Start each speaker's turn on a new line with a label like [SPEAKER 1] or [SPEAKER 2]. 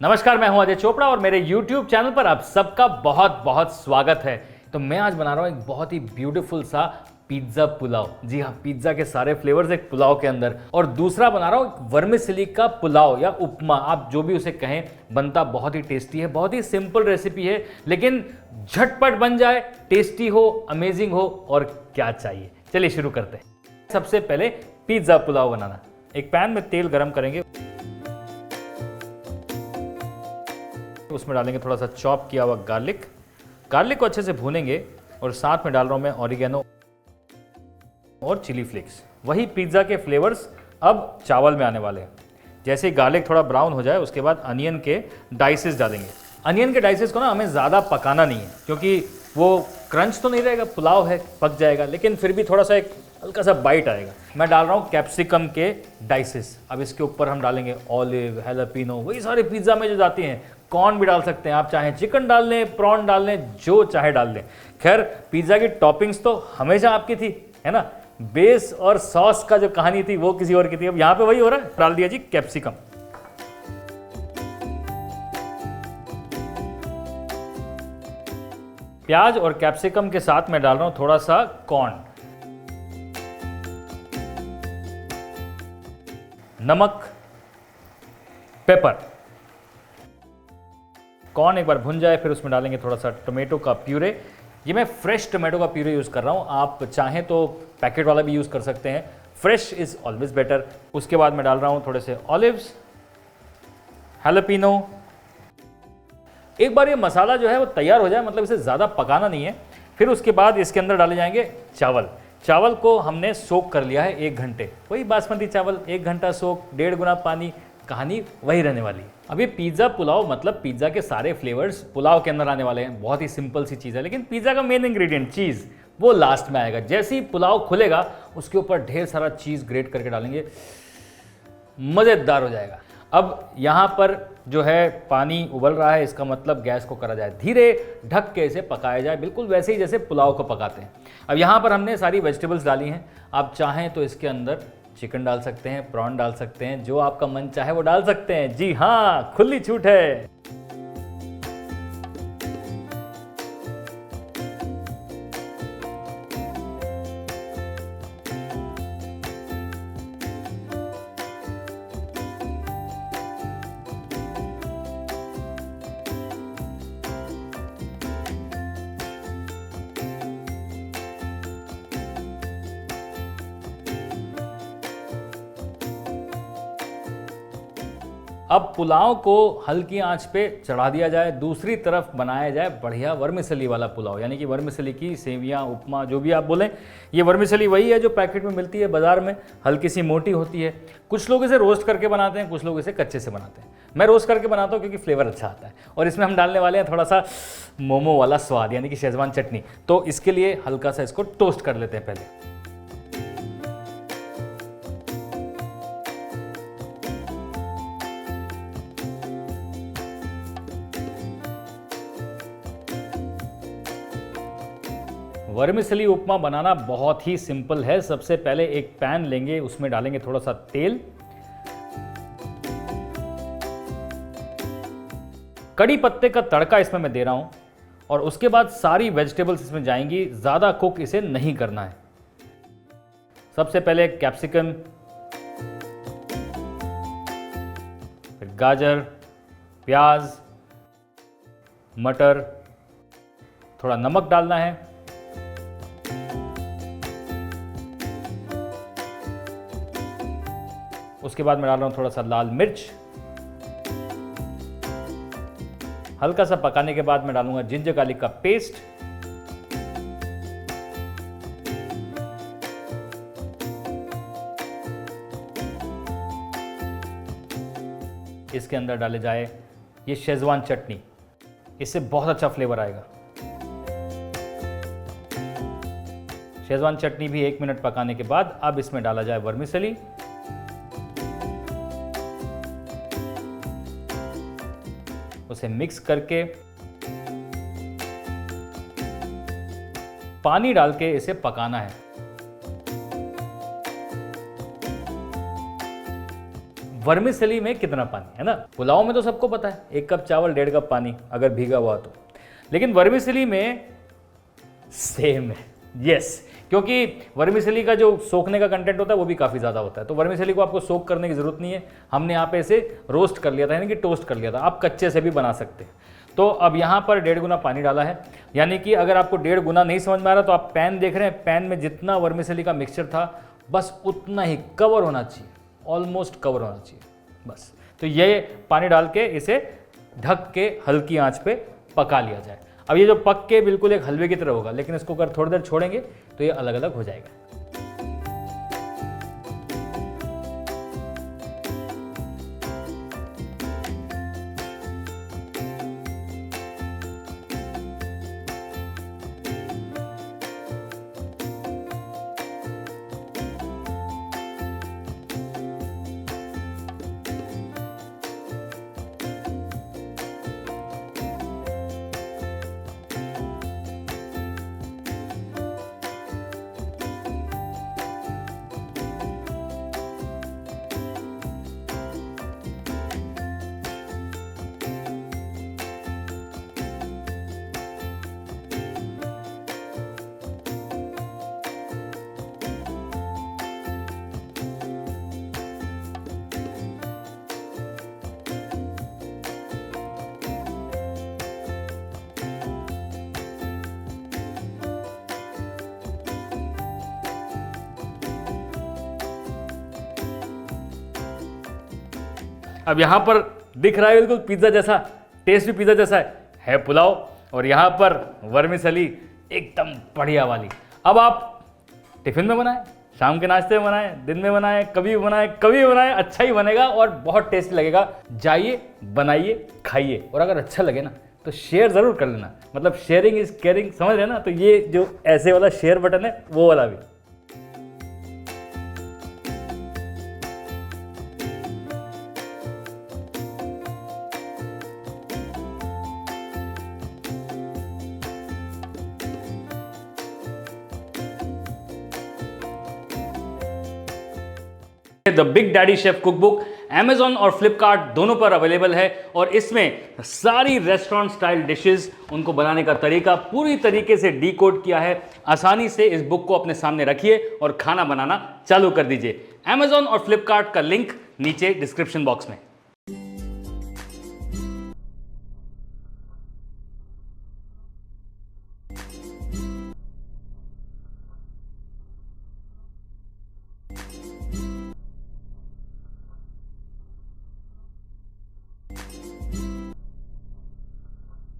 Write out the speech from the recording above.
[SPEAKER 1] नमस्कार, मैं हूं अजय चोपड़ा और मेरे YouTube चैनल पर आप सबका बहुत बहुत स्वागत है। तो मैं आज बना रहा हूं एक बहुत ही ब्यूटीफुल सा पिज्ज़ा पुलाव। जी हाँ, पिज्ज़ा के सारे फ्लेवर्स एक पुलाव के अंदर। और दूसरा बना रहा हूं वर्मिसेली का पुलाव या उपमा, आप जो भी उसे कहें। बनता बहुत ही टेस्टी है, बहुत ही सिंपल रेसिपी है, लेकिन झटपट बन जाए, टेस्टी हो, अमेजिंग हो, और क्या चाहिए। चलिए शुरू करते हैं। सबसे पहले पिज्ज़ा पुलाव बनाना। एक पैन में तेल गरम करेंगे, उसमें डालेंगे थोड़ा सा चॉप किया हुआ गार्लिक को अच्छे से भूनेंगे और साथ में डाल रहा हूं मैं ऑरिगेनो और चिली फ्लेक्स। वही पिज्ज़ा के फ्लेवर्स अब चावल में आने वाले हैं। जैसे ही गार्लिक थोड़ा ब्राउन हो जाए उसके बाद अनियन के डाइसेस डालेंगे। अनियन के डाइसेस को ना हमें ज़्यादा पकाना नहीं है, क्योंकि वो क्रंच तो नहीं रहेगा, पुलाव है, पक जाएगा, लेकिन फिर भी थोड़ा सा एक हल्का सा बाइट आएगा। मैं डाल रहा हूँ कैप्सिकम के डाइसेस। अब इसके ऊपर हम डालेंगे ऑलिव, हैलापिनो, वही सारे पिज्ज़ा में जो जाती हैं। कॉर्न भी डाल सकते हैं आप, चाहें चिकन डाल लें, प्रॉन डाल लें, जो चाहे डाल लें। खैर, पिज्ज़ा की टॉपिंग्स तो हमेशा आपकी थी, है ना। बेस और सॉस का जो कहानी थी वो किसी और की थी। अब यहाँ पे वही हो रहा है। डाल दिया जी कैप्सिकम। प्याज और कैप्सिकम के साथ मैं डाल रहा हूं थोड़ा सा कॉर्न, नमक, पेपर। कॉर्न एक बार भुन जाए फिर उसमें डालेंगे थोड़ा सा टोमेटो का प्यूरे। ये मैं फ्रेश टोमेटो का प्यूरे यूज़ कर रहा हूँ, आप चाहें तो पैकेट वाला भी यूज़ कर सकते हैं। Fresh is always better. उसके बाद मैं डाल रहा हूँ थोड़े से ऑलिव्स, हैलापिनो। एक बार ये मसाला जो है वो तैयार हो जाए, मतलब इसे ज़्यादा पकाना नहीं है, फिर उसके बाद इसके अंदर डाले जाएंगे चावल। चावल को हमने सोक कर लिया है 1 घंटे। वही बासमती चावल, 1 घंटा सोक, 1.5 गुना पानी, कहानी वही रहने वाली है। अब ये पिज्ज़ा पुलाव, मतलब पिज्ज़ा के सारे फ्लेवर्स पुलाव के अंदर आने वाले हैं। बहुत ही सिंपल सी चीज़ है, लेकिन पिज्ज़ा का मेन इंग्रेडिएंट चीज़ वो लास्ट में आएगा। जैसे ही पुलाव खुलेगा उसके ऊपर ढेर सारा चीज़ ग्रेट करके डालेंगे, मज़ेदार हो जाएगा। अब यहाँ पर जो है पानी उबल रहा है, इसका मतलब गैस को करा जाए धीरे, ढक के इसे पकाया जाए, बिल्कुल वैसे ही जैसे पुलाव को पकाते हैं। अब यहाँ पर हमने सारी वेजिटेबल्स डाली हैं। आप चाहें तो इसके अंदर चिकन डाल सकते हैं, प्रॉन डाल सकते हैं, जो आपका मन चाहे वो डाल सकते हैं। जी हाँ, खुली छूट है। अब पुलाव को हल्की आंच पे चढ़ा दिया जाए, दूसरी तरफ बनाया जाए बढ़िया वर्मिसेली वाला पुलाव, यानी कि वर्मिसेली की सेवियां, उपमा, जो भी आप बोलें। ये वर्मिसेली वही है जो पैकेट में मिलती है बाजार में, हल्की सी मोटी होती है। कुछ लोग इसे रोस्ट करके बनाते हैं, कुछ लोग इसे कच्चे से बनाते हैं। मैं रोस्ट करके बनाता हूँ क्योंकि फ्लेवर अच्छा आता है। और इसमें हम डालने वाले हैं थोड़ा सा मोमो वाला स्वाद, यानी कि शेजवान चटनी। तो इसके लिए हल्का सा इसको टोस्ट कर लेते हैं पहले। वर्मिसेली उपमा बनाना बहुत ही सिंपल है। सबसे पहले एक पैन लेंगे, उसमें डालेंगे थोड़ा सा तेल, कड़ी पत्ते का तड़का इसमें मैं दे रहा हूं, और उसके बाद सारी वेजिटेबल्स इसमें जाएंगी। ज़्यादा कुक इसे नहीं करना है। सबसे पहले कैप्सिकम, फिर गाजर, प्याज, मटर, थोड़ा नमक डालना है, उसके बाद मैं डाल रहा हूं थोड़ा सा लाल मिर्च। हल्का सा पकाने के बाद मैं डालूंगा जिंजर गार्लिक का पेस्ट, इसके अंदर डाले जाए ये शेजवान चटनी, इससे बहुत अच्छा फ्लेवर आएगा। शेजवान चटनी भी 1 मिनट पकाने के बाद अब इसमें डाला जाए वर्मिसेली, उसे मिक्स करके पानी डाल के इसे पकाना है। वर्मिसेली में कितना पानी है ना। पुलाव में तो सबको पता है 1 कप चावल 1.5 कप पानी अगर भीगा हुआ तो, लेकिन वर्मिसेली में सेम है। यस, क्योंकि वर्मिसेली का जो सोखने का कंटेंट होता है वो भी काफ़ी ज़्यादा होता है, तो वर्मिसेली को आपको सोख करने की ज़रूरत नहीं है। हमने यहाँ पे इसे रोस्ट कर लिया था, यानी कि टोस्ट कर लिया था। आप कच्चे से भी बना सकते हैं। तो अब यहाँ पर 1.5 गुना पानी डाला है, यानी कि अगर आपको 1.5 गुना नहीं समझ में आ रहा तो आप पैन देख रहे हैं, पैन में जितना वर्मिसेली का मिक्सचर था बस उतना ही कवर होना चाहिए, ऑलमोस्ट कवर होना चाहिए बस। तो ये पानी डाल के इसे ढक के हल्की आंच पे पका लिया जाए। अब ये जो पक के बिल्कुल एक हलवे की तरह होगा, लेकिन इसको अगर थोड़ी देर छोड़ेंगे तो ये अलग अलग हो जाएगा। अब यहाँ पर दिख रहा है बिल्कुल पिज्ज़ा जैसा, टेस्ट भी पिज़्ज़ा जैसा है पुलाव, और यहाँ पर वर्मिसेली एकदम बढ़िया वाली। अब आप टिफ़िन में बनाएं, शाम के नाश्ते में बनाएं, दिन में बनाएं, कभी भी बनाएं, अच्छा ही बनेगा और बहुत टेस्टी लगेगा। जाइए, बनाइए, खाइए, और अगर अच्छा लगे ना तो शेयर ज़रूर कर लेना, मतलब शेयरिंग इज़ केयरिंग, समझ रहे ना। तो ये जो ऐसे वाला शेयर बटन है वो वाला भी। The big daddy chef cookbook Amazon और फ्लिपकार्ट दोनों पर अवेलेबल है, और इसमें सारी रेस्टोरेंट स्टाइल डिशेस, उनको बनाने का तरीका पूरी तरीके से डीकोड किया है। आसानी से इस बुक को अपने सामने रखिए और खाना बनाना चालू कर दीजिए। Amazon और फ्लिपकार्ट का लिंक नीचे डिस्क्रिप्शन बॉक्स में।